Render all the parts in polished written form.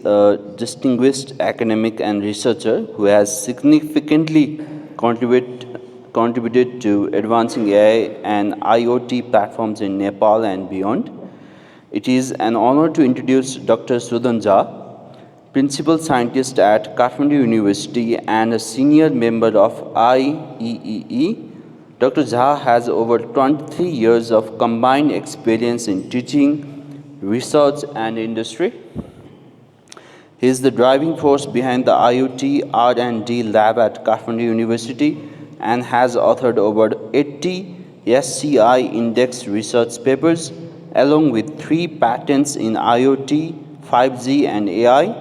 a distinguished academic and researcher who has significantly contributed to advancing AI and IoT platforms in Nepal and beyond. It is an honor to introduce Dr. Sudan Jha, Principal Scientist at Kathmandu University and a senior member of IEEE. Dr. Jha has over 23 years of combined experience in teaching, research, and industry. He is the driving force behind the IoT R&D lab at Kathmandu University and has authored over 80 SCI index research papers, along with 3 patents in IoT, 5G, and AI.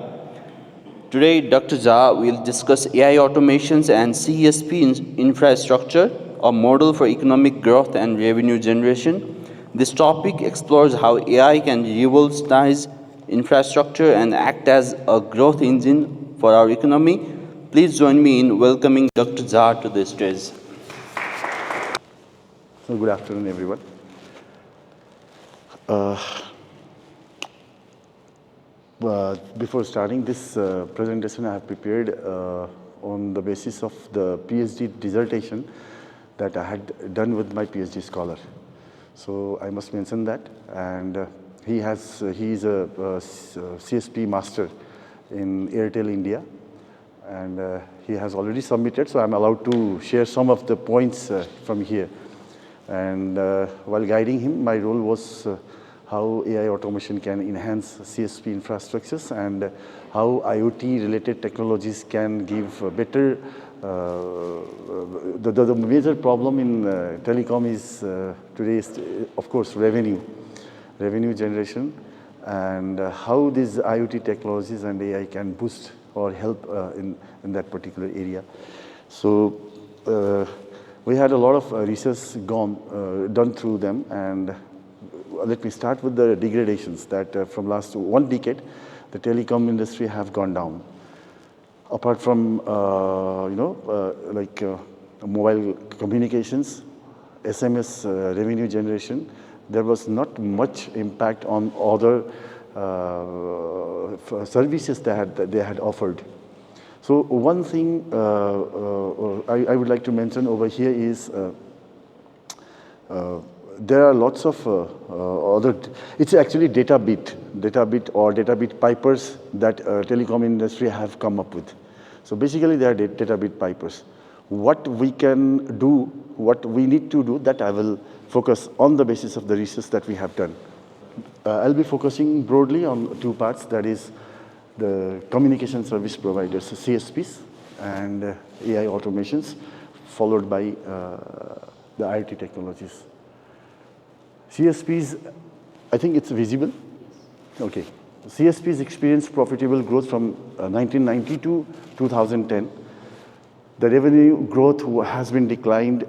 Today, Dr. Jha will discuss AI automations and CSP infrastructure, a model for economic growth and revenue generation. This topic explores how AI can revolutionize infrastructure and act as a growth engine for our economy. Please join me in welcoming Dr. Jha to the stage. So good afternoon, everyone. Before starting this presentation, I have prepared on the basis of the PhD dissertation that I had done with my PhD scholar. So I must mention that, and he is a CSP master in Airtel India, and he has already submitted, so I'm allowed to share some of the points from here. And while guiding him, my role was how AI automation can enhance CSP infrastructures and how IoT-related technologies can give better. The major problem in telecom is today is, of course, revenue generation, and how these IoT technologies and AI can boost or help in that particular area. So we had a lot of research done through them, and let me start with the degradations that from last 1 decade, the telecom industry have gone down. Apart from mobile communications, SMS revenue generation, there was not much impact on other services that they had offered. So one thing I would like to mention over here is there are lots of other, it's actually data bit or data bit pipers that telecom industry have come up with. So basically they are data bit pipers. What we can do, what we need to do, that I will focus on the basis of the research that we have done. I'll be focusing broadly on 2 parts, that is the communication service providers, CSPs, and AI automations, followed by the IoT technologies. CSPs, I think it's visible. Okay. CSPs experienced profitable growth from 1990 to 2010. The revenue growth has been declined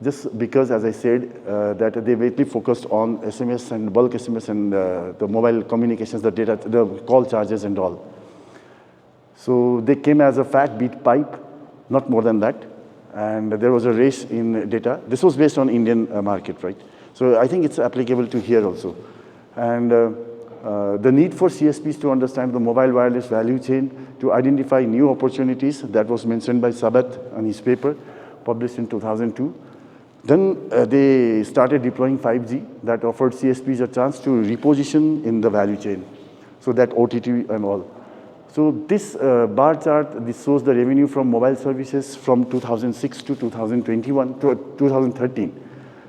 just because, as I said, that they mainly focused on SMS and bulk SMS and the mobile communications, the data, the call charges and all. So they came as a fat bit pipe, not more than that. And there was a race in data. This was based on Indian market, right? So I think it's applicable to here also. And the need for CSPs to understand the mobile wireless value chain, to identify new opportunities, that was mentioned by Sabat on his paper, published in 2002. Then they started deploying 5G that offered CSPs a chance to reposition in the value chain, so that OTT and all. So this bar chart, this shows the revenue from mobile services from 2006 to 2021 to 2013.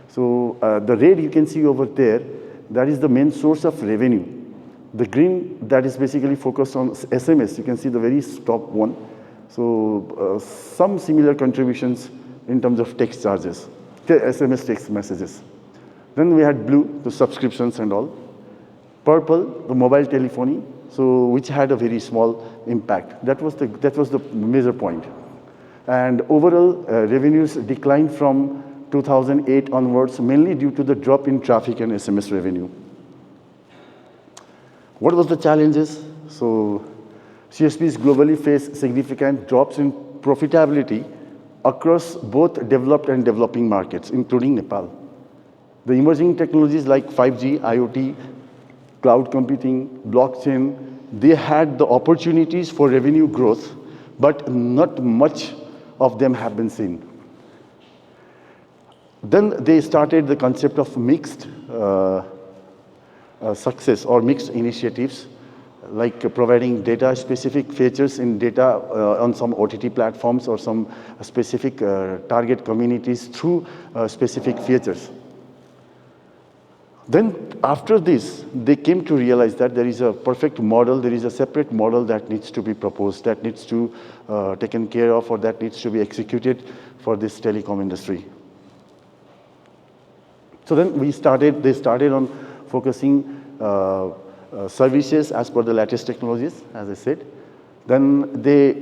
So the red you can see over there, that is the main source of revenue. The green, that is basically focused on SMS. You can see the very top one. So some similar contributions in terms of text charges, SMS text messages. Then we had blue, the subscriptions and all. Purple, the mobile telephony, so which had a very small impact. That was the major point. And overall revenues declined from 2008 onwards, mainly due to the drop in traffic and SMS revenue. What was the challenges? So CSPs globally face significant drops in profitability across both developed and developing markets, including Nepal. The emerging technologies like 5G, IoT, cloud computing, blockchain, they had the opportunities for revenue growth, but not much of them have been seen. Then they started the concept of mixed success or mixed initiatives, like providing data-specific features in data on some OTT platforms or some specific target communities through specific features. Then after this, they came to realize that there is a perfect model, there is a separate model that needs to be proposed, that needs to taken care of, or that needs to be executed for this telecom industry. So then they started on focusing services as per the latest technologies, as I said. Then they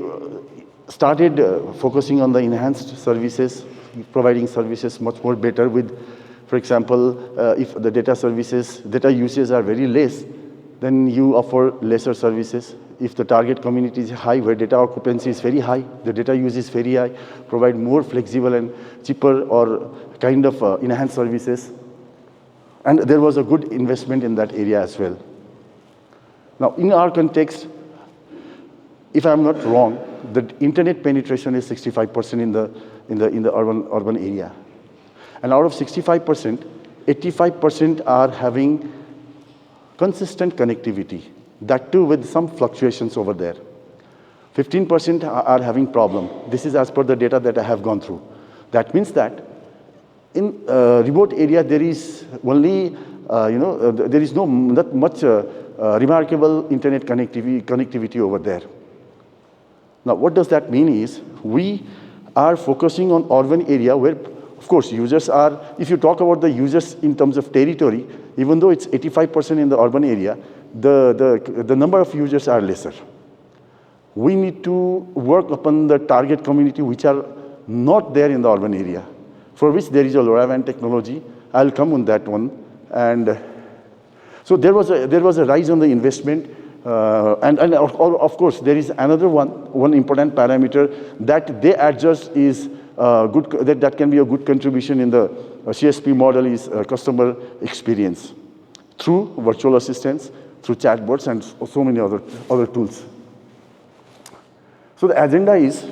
started focusing on the enhanced services, providing services much more better with, for example, if the data uses are very less, then you offer lesser services. If the target community is high, where data occupancy is very high, the data use is very high, provide more flexible and cheaper or kind of enhanced services. And there was a good investment in that area as well. Now, in our context, if I'm not wrong, the internet penetration is 65% in the urban area. And out of 65%, 85% are having consistent connectivity, that too with some fluctuations over there. 15% are having problem. This is as per the data that I have gone through. That means that in remote area, there is only, there is not much remarkable internet connectivity over there. Now, what does that mean is, we are focusing on urban area where, of course, users are, if you talk about the users in terms of territory, even though it's 85% in the urban area, the number of users are lesser. We need to work upon the target community which are not there in the urban area, for which there is a LoRaWAN technology. I'll come on that one. And so there was a rise on the investment, and of course there is another one important parameter that they adjust is good, that can be a good contribution in the CSP model is customer experience through virtual assistants, through chatbots, and so many other tools. So the agenda is,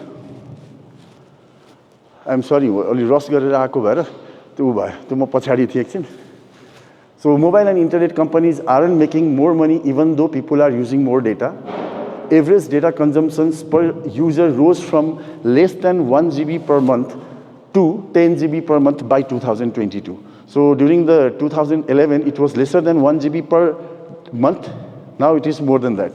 I'm sorry, अलि रस गरेर आएको भएर त्यो भयो, त्यो म पछाडी थिएँ एकछिन. So mobile and internet companies aren't making more money even though people are using more data. Average data consumptions per user rose from less than 1 GB per month to 10 GB per month by 2022. So during the 2011, it was lesser than 1 GB per month. Now it is more than that.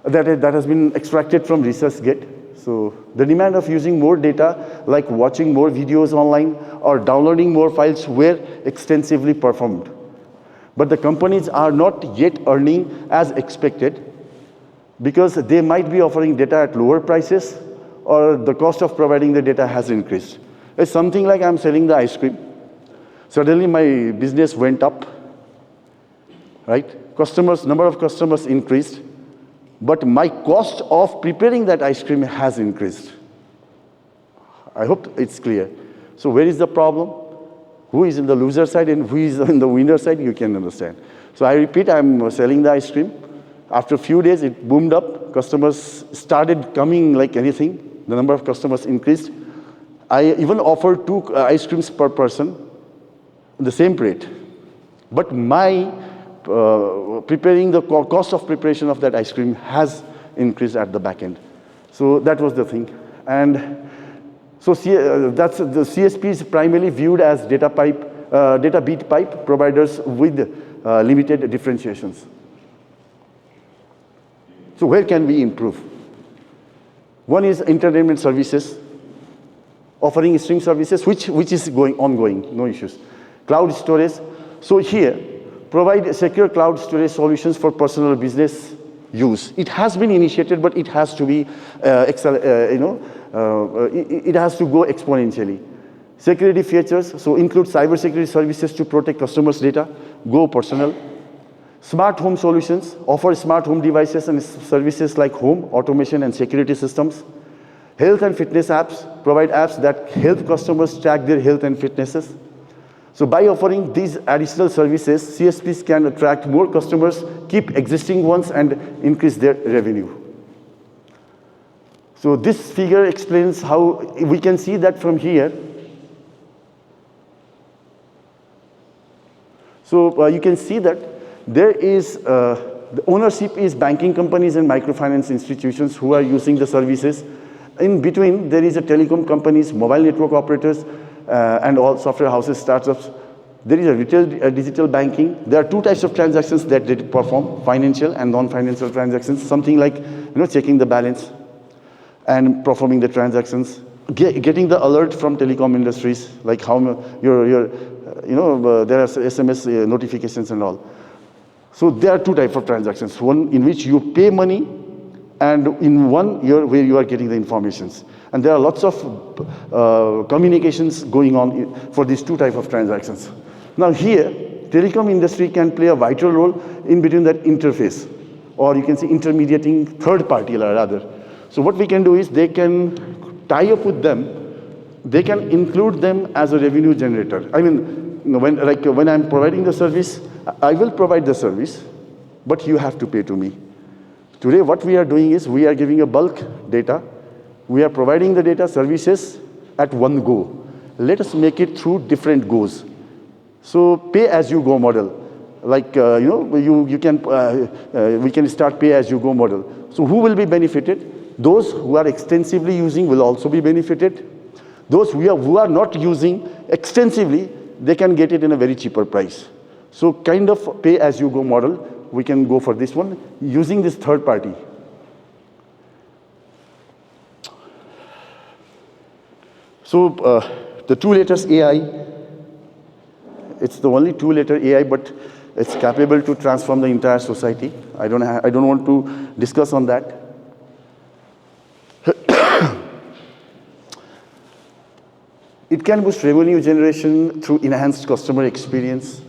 That has been extracted from ResearchGate. So the demand of using more data, like watching more videos online or downloading more files, were extensively performed. But the companies are not yet earning as expected because they might be offering data at lower prices or the cost of providing the data has increased. It's something like I'm selling the ice cream. Suddenly my business went up, right? Number of customers increased, but my cost of preparing that ice cream has increased. I hope it's clear. So where is the problem? Who is in the loser side and who is in the winner side? You can understand. So I repeat, I'm selling the ice cream. After a few days, it boomed up. Customers started coming like anything. The number of customers increased. I even offered 2 ice creams per person, the same rate. But my the cost of preparation of that ice cream has increased at the back end. So that was the thing. And so that's the CSP is primarily viewed as data beat pipe providers with limited differentiations. So where can we improve? One is entertainment services, offering stream services, which is ongoing, no issues. Cloud storage. So here, provide secure cloud storage solutions for personal business use. It has been initiated, but it has to be, it has to go exponentially. Security features, so include cybersecurity services to protect customers' data, go personal. Smart home solutions, offer smart home devices and services like home automation and security systems. Health and fitness apps, provide apps that help customers track their health and fitnesses. So by offering these additional services, CSPs can attract more customers, keep existing ones, and increase their revenue. So this figure explains how we can see that from here. So you can see that there is, the ownership is banking companies and microfinance institutions who are using the services. In between, there is a telecom companies, mobile network operators, and all software houses, startups. There is a retail digital banking. There are two types of transactions that they perform, financial and non-financial transactions, something like checking the balance and performing the transactions, getting the alert from telecom industries, like how there are SMS notifications and all. So there are two types of transactions, one in which you pay money, and in one where you are getting the informations. And there are lots of communications going on for these two types of transactions. Now here, telecom industry can play a vital role in between that interface, or you can say intermediating third party rather. So what we can do is they can tie up with them, they can include them as a revenue generator. I mean, when I'm providing the service, I will provide the service, but you have to pay to me. Today, what we are doing is we are giving a bulk data. We are providing the data services at one go. Let us make it through different goes. So pay-as-you-go model, like we can start pay-as-you-go model. So who will be benefited? Those who are extensively using will also be benefited. Those who are not using extensively, they can get it in a very cheaper price. So kind of pay-as-you-go model, we can go for this one using this third party. So the two letters AI, it's the only two-letter AI, but it's capable to transform the entire society. I don't want to discuss on that. It can boost revenue generation through enhanced customer experience.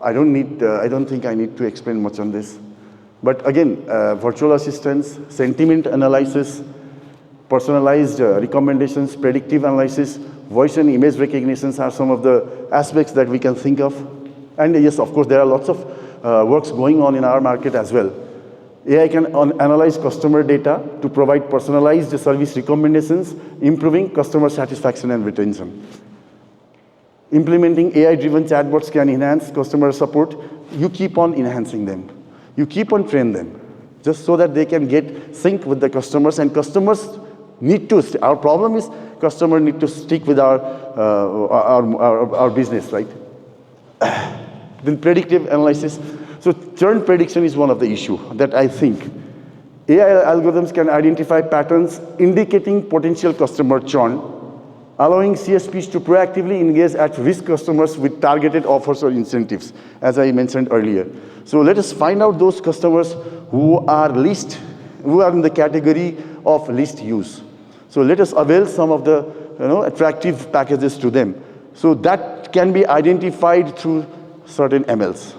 I don't think I need to explain much on this. But again, virtual assistants, sentiment analysis, personalized recommendations, predictive analysis, voice and image recognitions are some of the aspects that we can think of. And yes, of course, there are lots of works going on in our market as well. AI can analyze customer data to provide personalized service recommendations, improving customer satisfaction and retention. Implementing AI-driven chatbots can enhance customer support. You keep on enhancing them. You keep on training them, just so that they can get synced with the customers, and customers need to, our problem is customers need to stick with our business, right? Then predictive analysis. So churn prediction is one of the issue that I think. AI algorithms can identify patterns indicating potential customer churn, allowing CSPs to proactively engage at-risk customers with targeted offers or incentives, as I mentioned earlier. So let us find out those customers who are in the category of least use. So let us avail some of the attractive packages to them. So that can be identified through certain MLs.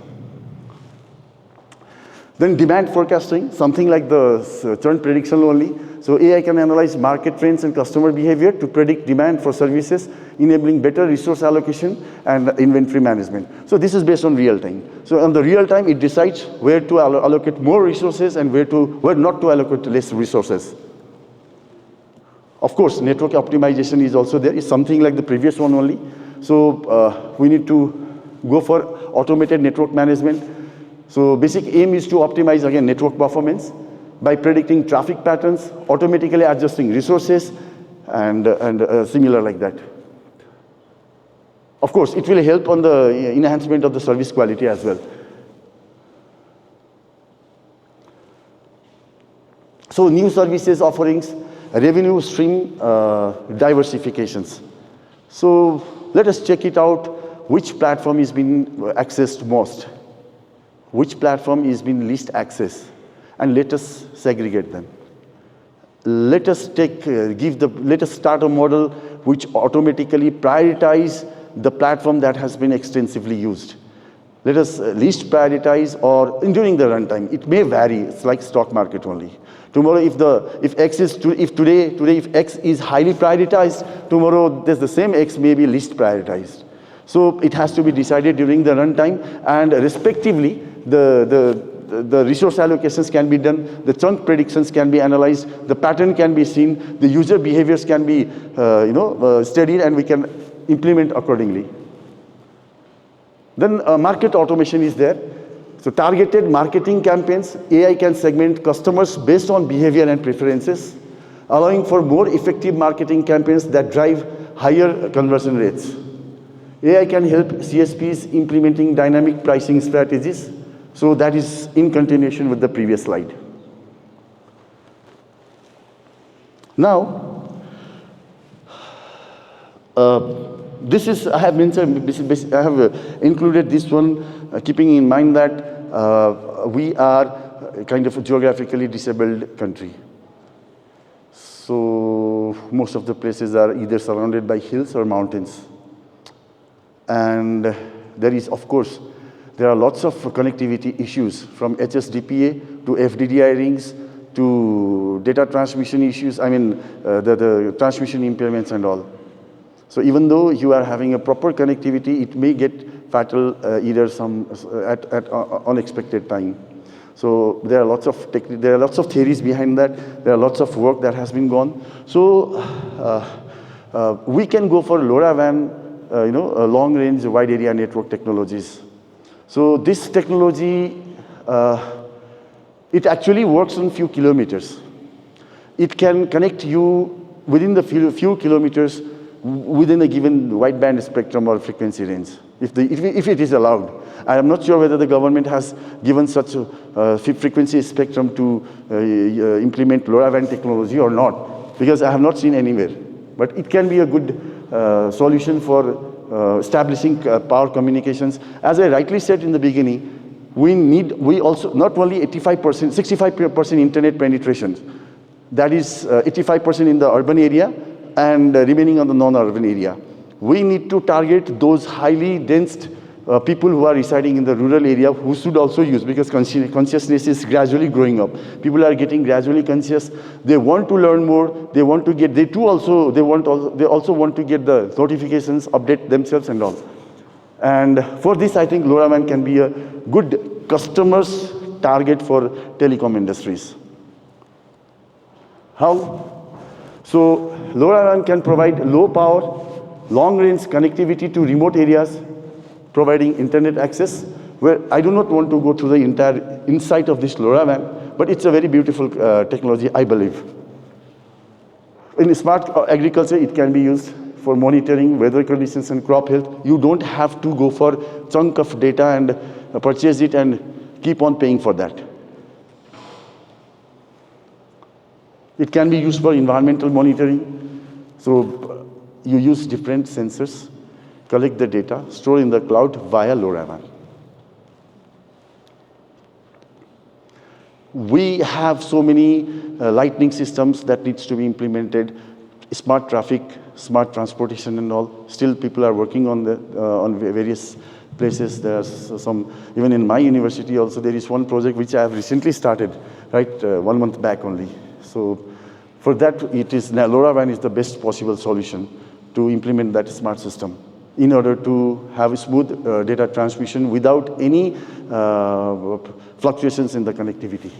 Then demand forecasting, something like the churn prediction only. So AI can analyze market trends and customer behavior to predict demand for services, enabling better resource allocation and inventory management. So this is based on real time. So on the real time, it decides where to allocate more resources and where not to allocate less resources. Of course, network optimization is also there. It's something like the previous one only. So we need to go for automated network management. So basic aim is to optimize, again, network performance by predicting traffic patterns, automatically adjusting resources, and similar like that. Of course, it will help on the enhancement of the service quality as well. So new services offerings, revenue stream diversifications. So let us check it out, which platform is being accessed most, which platform is being least accessed, and let us segregate them. Let us start a model which automatically prioritize the platform that has been extensively used. Let us least prioritize, or during the runtime. It may vary. It's like stock market only. Tomorrow, if X is highly prioritized, tomorrow the same X may be least prioritized. So it has to be decided during the runtime, and respectively, the resource allocations can be done, the chunk predictions can be analyzed, the pattern can be seen, the user behaviors can be studied, and we can implement accordingly. Then market automation is there. So targeted marketing campaigns, AI can segment customers based on behavior and preferences, allowing for more effective marketing campaigns that drive higher conversion rates. AI can help CSPs implementing dynamic pricing strategies. So that is in continuation with the previous slide. Now, this is, I have mentioned, I have included this one, keeping in mind that we are kind of a geographically disabled country. So most of the places are either surrounded by hills or mountains. And there is, of course, there are lots of connectivity issues, from HSDPA to FDDI rings to data transmission issues, I mean, the transmission impairments and all. So even though you are having a proper connectivity, it may get fatal either at unexpected time. So there are lots of theories behind that. There are lots of work that has been gone. So we can go for LoRaWAN, long-range wide area network technologies. So this technology, it actually works on few kilometers. It can connect you within the few kilometers within a given wideband spectrum or frequency range, if it is allowed. I am not sure whether the government has given such a frequency spectrum to implement LoRaWAN technology or not, because I have not seen anywhere. But it can be a good solution for establishing power communications. As I rightly said in the beginning, we also, not only 85%, 65% internet penetration, that is 85% in the urban area and remaining on the non-urban area. We need to target those highly dense people who are residing in the rural area who should also use, because consciousness is gradually growing up. People are getting gradually conscious. They want to learn more. They want to get, they also want to get the notifications, update themselves and all. And for this, I think LoRaWAN can be a good customer's target for telecom industries. How? So LoRaWAN can provide low power, long-range connectivity to remote areas, providing internet access, where I do not want to go through the entire insight of this LoRaWAN, but it's a very beautiful technology, I believe. In smart agriculture, it can be used for monitoring weather conditions and crop health. You don't have to go for a chunk of data and purchase it and keep on paying for that. It can be used for environmental monitoring. So you use different sensors, collect the data, store in the cloud via LoRaWAN. We have so many lightning systems that needs to be implemented, smart traffic, smart transportation and all. Still people are working on various places. There's some, even in my university also, there is one project which I have recently started, right, 1 month back only. So for that, LoRaWAN is the best possible solution to implement that smart system in order to have smooth data transmission without any fluctuations in the connectivity.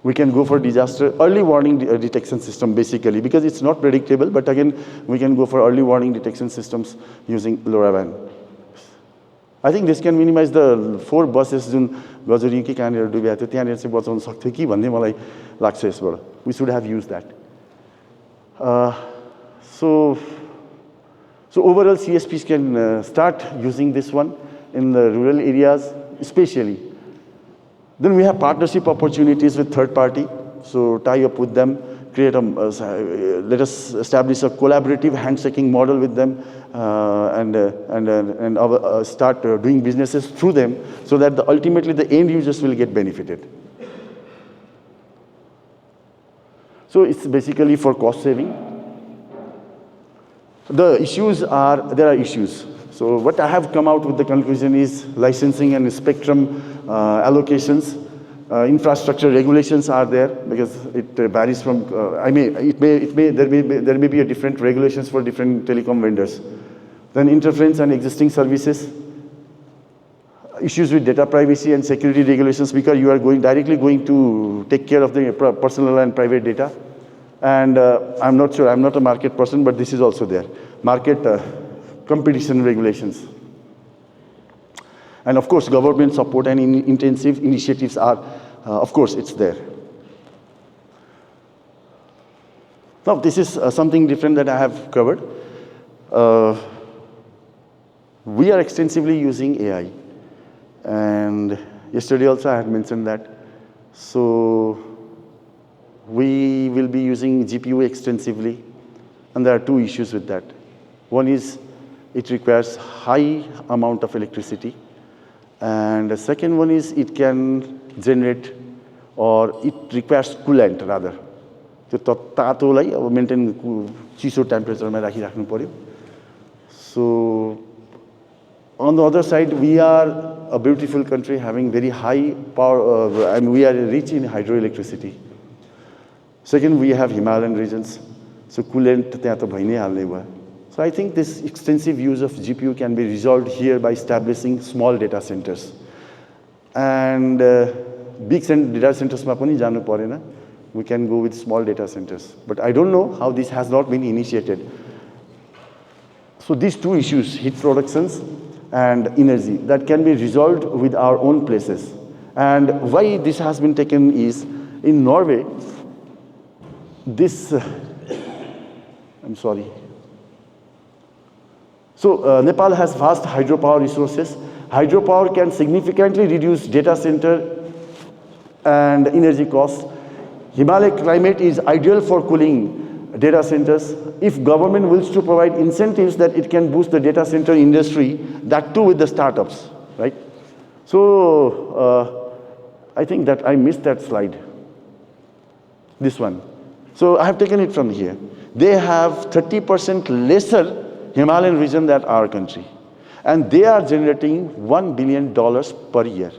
We can go for disaster, early warning detection system basically, because it's not predictable, but again, we can go for early warning detection systems using LoRaWAN. I think this can minimize the 4 buses जुन गजरिकी कहाँनिर डुब्या थियो त्यहाँनिर चाहिँ बचाउन सक्थ्यो कि भन्ने मलाई लाग्छ यसबाट. We should have used that. So overall CSPs can start using this one in the rural areas especially. Then we have partnership opportunities with third party. So tie up with them, create let us establish a collaborative handshaking model with them and start doing businesses through them so that ultimately the end users will get benefited. So it's basically for cost saving. There are issues. So what I have come out with the conclusion is licensing and spectrum allocations. Infrastructure regulations are there because it varies from, there may be a different regulations for different telecom vendors. Then interference and existing services, issues with data privacy and security regulations because you are directly going to take care of the personal and private data. And I'm not sure, I'm not a market person, but this is also there. Market competition regulations. And of course, government support and intensive initiatives are, of course, it's there. Now, this is something different that I have covered. We are extensively using AI. And yesterday also I had mentioned that. So we will be using GPU extensively. And there are two issues with that. One is it requires high amount of electricity. And the second one is it can generate, or it requires coolant rather. त्यो तातोलाई अब maintain चिसो टेम्परेचरमा राखिराख्नु पर्यो. So on the other side, we are a beautiful country having very high power, and we are rich in hydroelectricity. Second, we have Himalayan regions, so coolant त्यहाँ त भइ नै हाल्ने भयो. So I think this extensive use of GPU can be resolved here by establishing small data centers. And big data centers मा पनि जानु परेन. We can go with small data centers. But I don't know how this has not been initiated. So these two issues, heat productions and energy, that can be resolved with our own places. And why this has been taken is, in Norway, this, I'm sorry. So Nepal has vast hydropower resources. Hydropower can significantly reduce data center and energy costs. Himalaya climate is ideal for cooling data centers. If government wills to provide incentives that it can boost the data center industry, that too with the startups, right? So I think that I missed that slide. This one. So I have taken it from here. They have 30% lesser Himalayan region than our country. And they are generating $1 billion per year.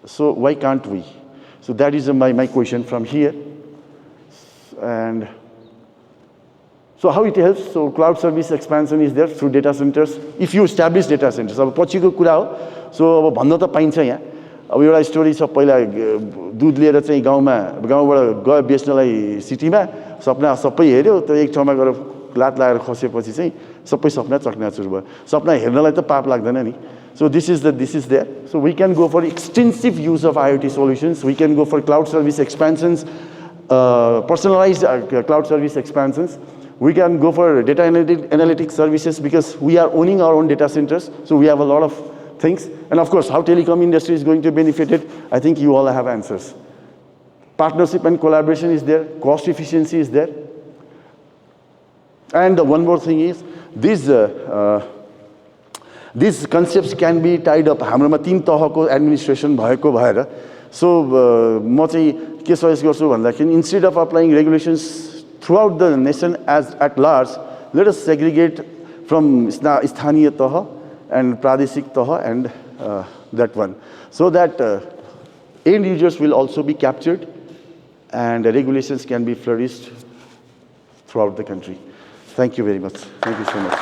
So why can't we? So that is my question from here. And so how it helps? So cloud service expansion is there through data centers. If you establish data centers, अब पछिको कुरा हो. So अब भन्न त पाइन्छ यहाँ. अब एउटा स्टोरी छ, पहिला दुध लिएर चाहिँ गाउँबाट गयो बेच्नलाई सिटीमा, सपना सबै हेर्यो, त एक ठाउँमा गएर लात लगाएर खसेपछि चाहिँ सबै सपना चकनाचुर भयो. सपना हेर्नलाई त पाप लाग्दैन नि. So this is there. So we can go for extensive use of IoT solutions. We can go for cloud service expansions, personalized cloud service expansions. We can go for data analytics services because we are owning our own data centers. So we have a lot of things. And of course, how telecom industry is going to benefit it, I think you all have answers. Partnership and collaboration is there. Cost efficiency is there. And one more thing is, these concepts can be tied up. हाम्रोमा 3 तहको administration भएको भएर, so म चाहिँ के suggest गर्छु भन्दाखेरि, instead of applying regulations throughout the nation as at large, let us segregate from स्थानीय तह and प्रादेशिक तह and that one, so that end users will also be captured and regulations can be flourished throughout the country. Thank you very much. Thank you so much.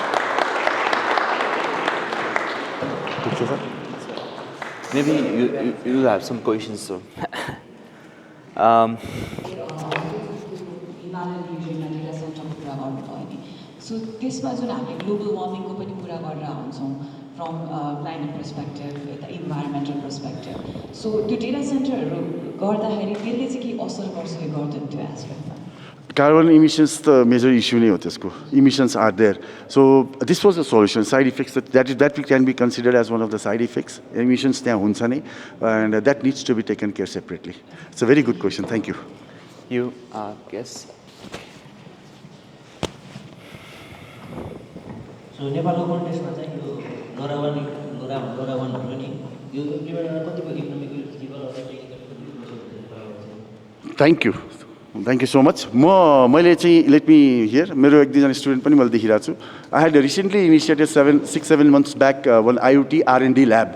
Maybe you will have some questions, sir. So त्यसमा जुन हामी global वार्मिङको पनि कुरा गरेर आउँछौँ from climate perspective, the environmental perspective. So त्यो data सेन्टरहरू गर्दाखेरि त्यसले चाहिँ के असर गर्छ यो गर्दैन त्यो एस्पेक्टमा? Carbon emissions, the major issue नहीं होते इसको. Emissions are there. So this was the solution. Side effects that can be considered as one of the side effects. Emissions त्यहाँ हुन्छ नै, and that needs to be taken care separately. It's a very good question. Thank you. You guess. So नेपालको कन्टेक्स्टमा चाहिँ यो लोरावन नि यो implement कतिको economically feasible अथवा technical Thank you. Thank you so much. मैले चाहिँ let me here मेरो एक दुईजना स्टुडेन्ट पनि मैले देखिरहेको छु. I had recently initiated 6-7 months back one IoT R&D lab.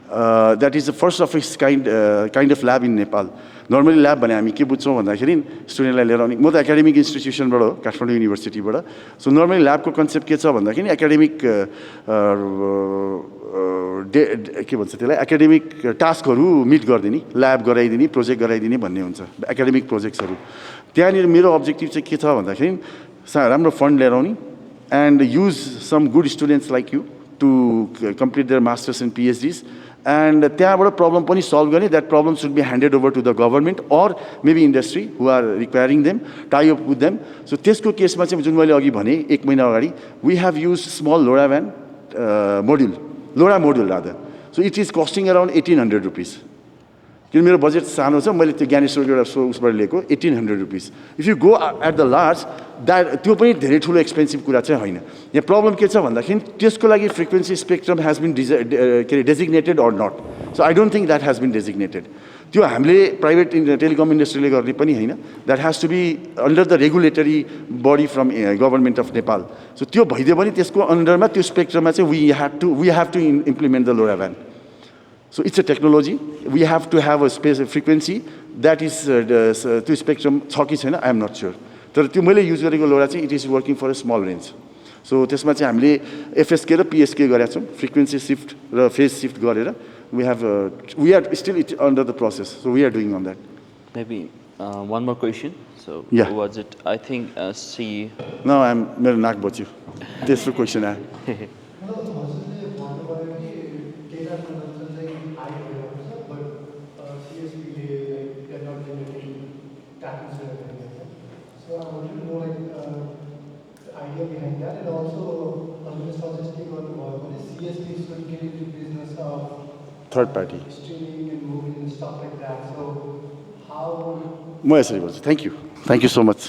That is the first of its kind of lab in Nepal. Normally lab भने हामी के बुझ्छौँ भन्दाखेरि स्टुडेन्टलाई लिएर आउने म त एकाडेमिक इन्स्टिट्युसनबाट हो काठमाडौँ युनिभर्सिटीबाट सो नर्मली ल्याबको कन्सेप्ट के छ भन्दाखेरि एकाडेमिक के भन्छ त्यसलाई एकाडेमिक टास्कहरू मिट गरिदिने ल्याब गराइदिने प्रोजेक्ट गराइदिने भन्ने हुन्छ एकाडेमिक प्रोजेक्ट्सहरू त्यहाँनिर मेरो अब्जेक्टिभ चाहिँ के छ भन्दाखेरि राम्रो फन्ड लिएर आउने and use some good students like you to complete their masters and PhDs and त्यहाँबाट प्रब्लम पनि सल्भ गर्ने that problem should be handed over to the government or maybe industry who are requiring them tie up with them so त्यसको केसमा चाहिँ जुन मैले अघि भने 1 महिना अगाडि we have use small LoRa भ्यान module LoRa module rather so it is costing around 1800 rupees किन मेरो बजेट सानो छ मैले त्यो ज्ञानेश्वरको एउटा उसबाट लिएको 1800 rupees if you go at the large that त्यो पनि धेरै ठुलो एक्सपेन्सिभ कुरा चाहिँ होइन यहाँ प्रब्लम के छ भन्दाखेरि त्यसको लागि फ्रिक्वेन्सी स्पेक्ट्रम हेज बिन के are designated or not so I don't think that has been designated त्यो हामीले प्राइभेट टेलिकम इन्डस्ट्रीले गर्ने पनि होइन that has to be under the regulatory body from government of Nepal so त्यो भइदियो भने त्यसको अन्डरमा त्यो स्पेक्ट्रममा चाहिँ we have to implement the LoRaWAN So it's a technology. We have to have a space frequency that is to spectrum छ कि छैन I am not sure. तर त्यो मैले युज गरेको लोरा चाहिँ it is working for a small range. So त्यसमा चाहिँ हामीले FSK र PSK गरेका छौँ frequency shift र phase shift गरेर we are still under the process. So we are doing on that. Maybe one more question. So yeah. Was it I think C. No, मेरो नाक बच्यो तेस्रो question आयो behind that, and also suggesting on CSP should get into business of third party streaming and moving and stuff like that. So how? म यसरी भन्छु thank you so much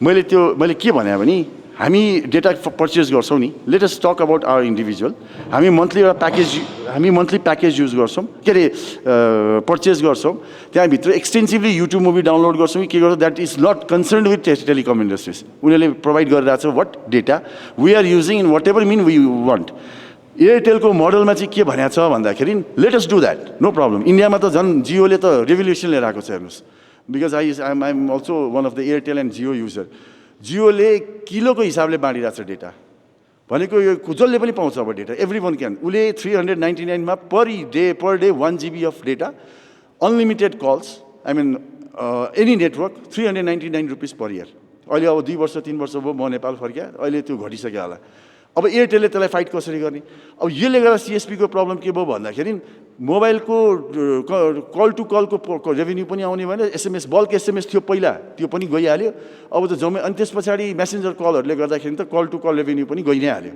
मैले के भने भने हामी डेटा पर्चेज गर्छौँ नि let us talk about our individual हामी मन्थली प्याकेज युज गर्छौँ के अरे पर्चेज गर्छौँ त्यहाँभित्र एक्सटेन्सिभली युट्युब मुभी डाउनलोड गर्छौँ के गर्छौँ that is not concerned with telecom industries उनीहरूले प्रोभाइड गरिरहेको छ what data we are using in whatever mean we want एयरटेलको मोडलमा चाहिँ के भनेको छ भन्दाखेरि let us do that no problem इन्डियामा त झन् जियोले त रेभोल्युसन लिएर आएको छ हेर्नुहोस् because I'm also one of the Airtel and Jio user जियोले किलोको हिसाबले बाँडिरहेको छ डेटा भनेको यो जसले पनि पाउँछ अब डेटा एभ्री वान क्यान उसले 399 per day 1 GB of data unlimited calls I mean any network 399 rupees per year अहिले अब 2 वर्ष 3 वर्ष भयो म नेपाल फर्किया अहिले त्यो घटिसक्यो होला अब एयरटेलले त्यसलाई फाइट कसरी गर्ने अब यसले गर्दा सिएसपीको प्रब्लम के भयो भन्दाखेरि मोबाइलको कल टु कलको रेभेन्यू पनि आउने भएन एसएमएस बल्क एसएमएस थियो पहिला त्यो पनि गइहाल्यो अब त जम्मै अनि त्यस पछाडि मेसेन्जर कलहरूले गर्दाखेरि त कल टु कल रेभेन्यू पनि गइ नै हाल्यो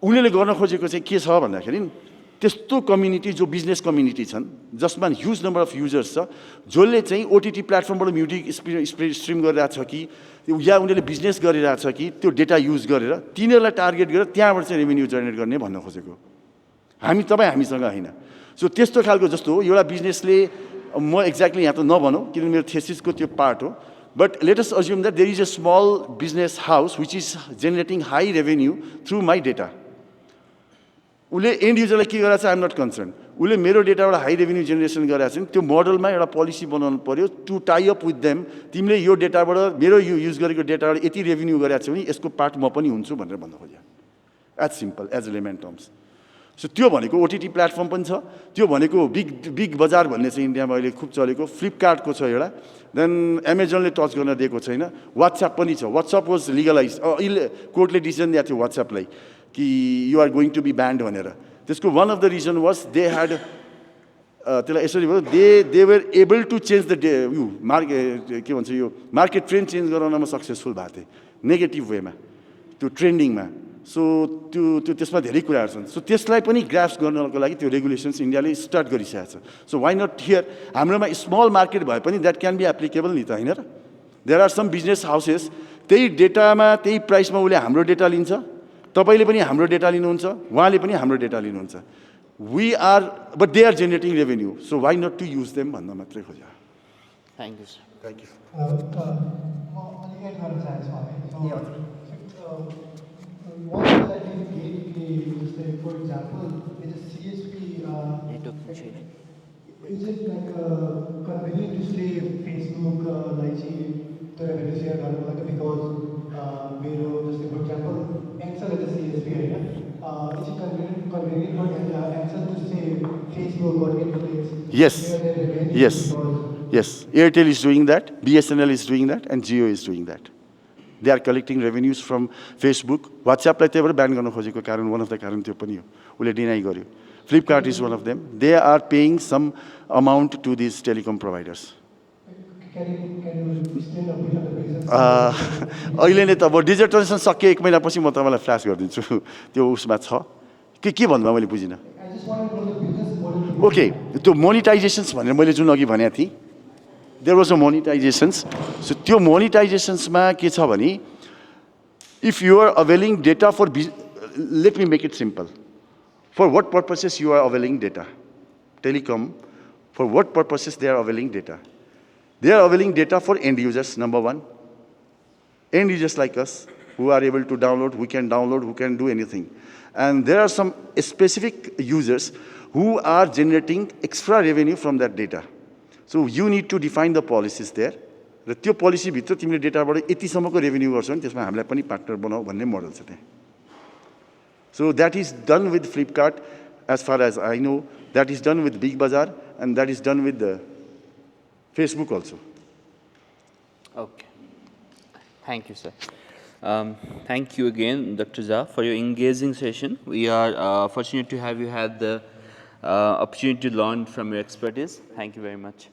उनीहरूले गर्न खोजेको चाहिँ के छ भन्दाखेरि त्यस्तो कम्युनिटी जो बिजनेस कम्युनिटी छन् जसमा ह्युज नम्बर अफ युजर्स छ जसले चाहिँ ओटिटी प्लेटफर्मबाट म्युजिक स्ट्रिम गरिरहेको छ कि या उनीहरूले बिजनेस गरिरहेको छ कि त्यो डेटा युज गरेर तिनीहरूलाई टार्गेट गरेर त्यहाँबाट चाहिँ रेभेन्यू जेनेरेट गर्ने भन्न खोजेको हामीसँग होइन सो त्यस्तो खालको जस्तो हो एउटा बिजनेसले म एक्ज्याक्टली यहाँ त नभनौँ किनभने मेरो थेसिसको त्यो पार्ट हो but let us assume that there is a small business house which is generating high revenue through my data उसले एन्ड युजरलाई के गरेर चाहिँ आइएम नट कन्सर्न उसले मेरो डेटाबाट हाई रेभेन्यू जेनेरेसन गरेर चाहिँ त्यो मोडलमा एउटा पोलिसी बनाउनु पऱ्यो to tie up with them तिमीले यो डेटाबाट मेरो यो युज गरेको डेटाबाट यति रेभेन्यू गरेको छ भने यसको पार्ट म पनि हुन्छु भनेर भन्न खोज्यो as simple as layman terms so त्यो भनेको ओटिटी प्लेटफर्म पनि छ त्यो भनेको बिग बजार भन्ने चाहिँ इन्डियामा अहिले खुब चलेको फ्लिपकार्टको छ एउटा देन एमाजोनले टच गर्न दिएको छैन वाट्सएप पनि छ वाट्सएप वाज लिगलाइज कोर्टले डिसिजन दिएको थियो वाट्सएपलाई कि you are going to be banned भनेर त्यसको one of the reason was they had त्यसलाई यसरी भयो they were able to change the market के भन्छ यो मार्केट ट्रेन्ड चेन्ज गराउनमा सक्सेसफुल भएको थिए नेगेटिभ वेमा त्यो ट्रेन्डिङमा सो त्यो त्यसमा धेरै कुराहरू छन् सो त्यसलाई पनि ग्राफ्स गर्नको लागि त्यो रेगुलेसन्स इन्डियाले स्टार्ट गरिसकेको छ सो वाइ नट हियर हाम्रोमा स्मल मार्केट भए पनि द्याट क्यान बी एप्लिकेबल नि त होइन र there are some business houses त्यही डेटामा त्यही प्राइसमा उसले हाम्रो डेटा लिन्छ तपाईँले पनि हाम्रो डेटा लिनुहुन्छ उहाँले पनि हाम्रो डेटा लिनुहुन्छ we are but they are generating revenue so why not to use them भन्न मात्रै खोज्यो thank you sir thank you म अलिक गर्न चाहन्छु हामी one that is technically, just like for example, is a CSP, is it like convenient to say Facebook, like the revenue share because Mero, just like for example, Ncell is a CSP, right? Is it convenient for Ncell to say Facebook or Netflix? Yes. Share their revenue Yes. because Yes. Airtel is doing that, BSNL is doing that, and Jio is doing that. They are collecting revenues from Facebook. WhatsApp लाई त्यही भएर ब्यान गर्न खोजेको कारण one of the कारण त्यो पनि हो. उसले डिनाई गर्यो. Flipkart is one of them. They are paying some amount to these telecom providers. can you explain a bit of the reasons? अहिले नै त अब डिजिटल ट्रान्जेक्सन सकियो 1 महिनापछि म तपाईँलाई फ्ल्यास गरिदिन्छु. त्यो उसमा छ. के भन्नु मैले बुझिनँ. I just want to know the business model. Okay, त्यो मोनिटाइजेसन्स भनेर मैले जुन अघि भनेको थिएँ. There was a monetizations. So त्यो monetizationsमा के छ भने, if you are availing data for, let me make it simple. For what purposes you are availing data? Telecom, for what purposes they are availing data? They are availing data for end users, number one. End users like us, who are able to download, who can do anything. And there are some specific users who are generating extra revenue from that data. So you need to define the policies there. र त्यो policy भित्र तिमीले डेटाबाट यतिसम्मको revenue गर्छौ नि त्यसमा हामीलाई पनि partner बनाऊ भन्ने मोडल छ त्यहाँ. So that is done with Flipkart as far as I know. That is done with Big Bazaar and that is done with the Facebook also. Okay. Thank you, sir. Thank you again, Dr. Jha, for your engaging session. We are fortunate to have you had the opportunity to learn from your expertise. Thank you very much.